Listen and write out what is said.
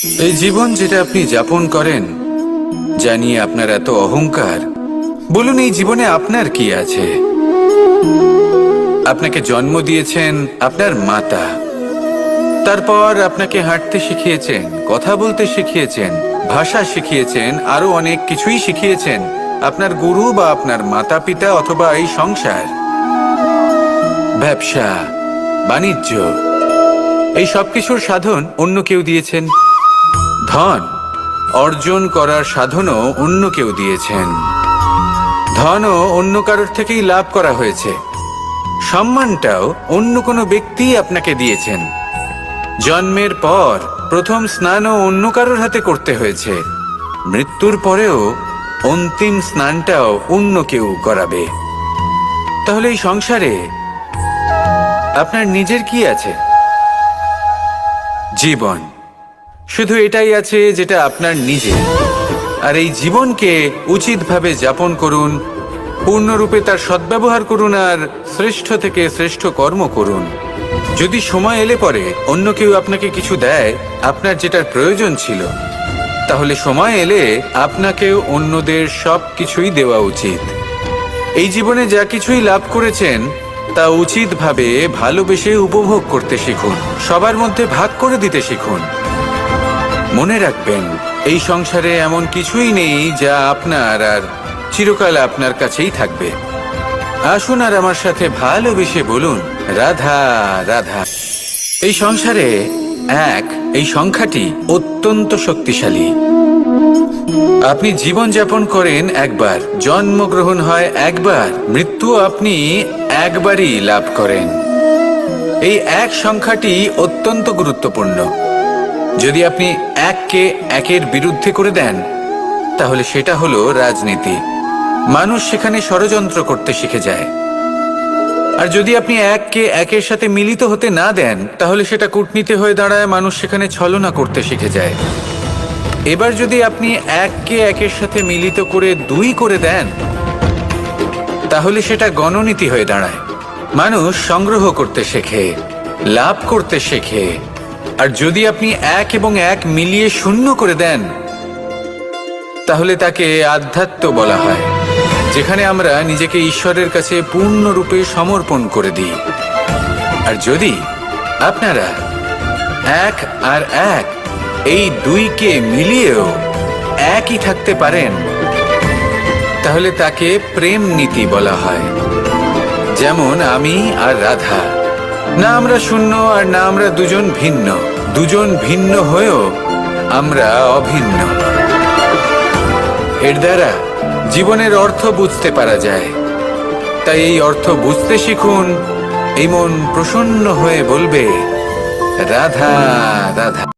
এই জীবন যেটা আপনি যাপন করেন, জানিয়ে আপনার এত অহংকার, বলুন এই জীবনে আপনার কি আছে? আপনাকে জন্ম দিয়েছেন আপনার মাতা, তারপর আপনাকে হাঁটতে শিখিয়েছেন, কথা বলতে শিখিয়েছেন, ভাষা শিখিয়েছেন, আরো অনেক কিছুই শিখিয়েছেন আপনার গুরু বা আপনার মাতা পিতা অথবা এই সংসার। ব্যবসা, বাণিজ্য, এই সবকিছুর সাধন অন্য কেউ দিয়েছেন। ধন অর্জন করার সাধনও অন্য কেউ দিয়েছেন। ধনও অন্য কারোর থেকেই লাভ করা হয়েছে। সম্মানটাও অন্য কোনো ব্যক্তি আপনাকে দিয়েছেন। জন্মের পর প্রথম স্নানও অন্য কারোর হাতে করতে হয়েছে। মৃত্যুর পরেও অন্তিম স্নানটাও অন্য কেউ করাবে। তাহলে এই সংসারে আপনার নিজের কি আছে? জীবন, শুধু এটাই আছে যেটা আপনার নিজের। আর এই জীবনকে উচিতভাবে যাপন করুন, পূর্ণরূপে তার সদ্ব্যবহার করুন, আর শ্রেষ্ঠ থেকে শ্রেষ্ঠ কর্ম করুন। যদি সময় এলে পরে অন্য কেউ আপনাকে কিছু দেয় আপনার যেটার প্রয়োজন ছিল, তাহলে সময় এলে আপনাকেও অন্যদের সব কিছুই দেওয়া উচিত। এই জীবনে যা কিছুই লাভ করেছেন তা উচিতভাবে ভালোবেসে উপভোগ করতে শিখুন, সবার মধ্যে ভাগ করে দিতে শিখুন। মনে রাখবেন, এই সংসারে এমন কিছুই নেই যা আপনার আর চিরকাল আপনার কাছেই থাকবে। আসুন আর আমার সাথে ভালোবেসে বলুন, রাধা রাধা। এই সংসারে এক, এই সংখ্যাটি অত্যন্ত শক্তিশালী। আপনি জীবন যাপন করেন একবার, জন্মগ্রহণ হয় একবার, মৃত্যু আপনি একবারই লাভ করেন। এই এক সংখ্যাটি অত্যন্ত গুরুত্বপূর্ণ। যদি আপনি এককে একের বিরুদ্ধে করে দেন, তাহলে সেটা হলো রাজনীতি। মানুষ সেখানে ষড়যন্ত্র করতে শিখে যায়। আর যদি আপনি এককে একের সাথে মিলিত হতে না দেন, তাহলে সেটা কূটনীতি হয়ে দাঁড়ায়, মানুষ সেখানে ছলনা করতে শিখে যায়। এবার যদি আপনি এককে একের সাথে মিলিত করে দুই করে দেন, তাহলে সেটা গণনীতি হয়ে দাঁড়ায়। মানুষ সংগ্রহ করতে শেখে, লাভ করতে শেখে। আর যদি আপনি এক এবং এক মিলিয়ে শূন্য করে দেন, তাহলে তাকে আধ্যাত্ম বলা হয়, যেখানে আমরা নিজেকে ঈশ্বরের কাছে পূর্ণরূপে সমর্পণ করে দিই। আর যদি আপনারা এক আর এক, এই দুইকে মিলিয়েও একই থাকতে পারেন, তাহলে তাকে প্রেম নীতি বলা হয়। যেমন আমি আর রাধা, না আমরা শূন্য আর না আমরা দুজন ভিন্ন। দুজন ভিন্ন হয়েও আমরা অভিন্ন। এর দ্বারা জীবনের অর্থ বুঝতে পারা যায়। তাই এই অর্থ বুঝতে শিখুন। এই মন প্রসন্ন হয়ে বলবে, রাধা রাধা।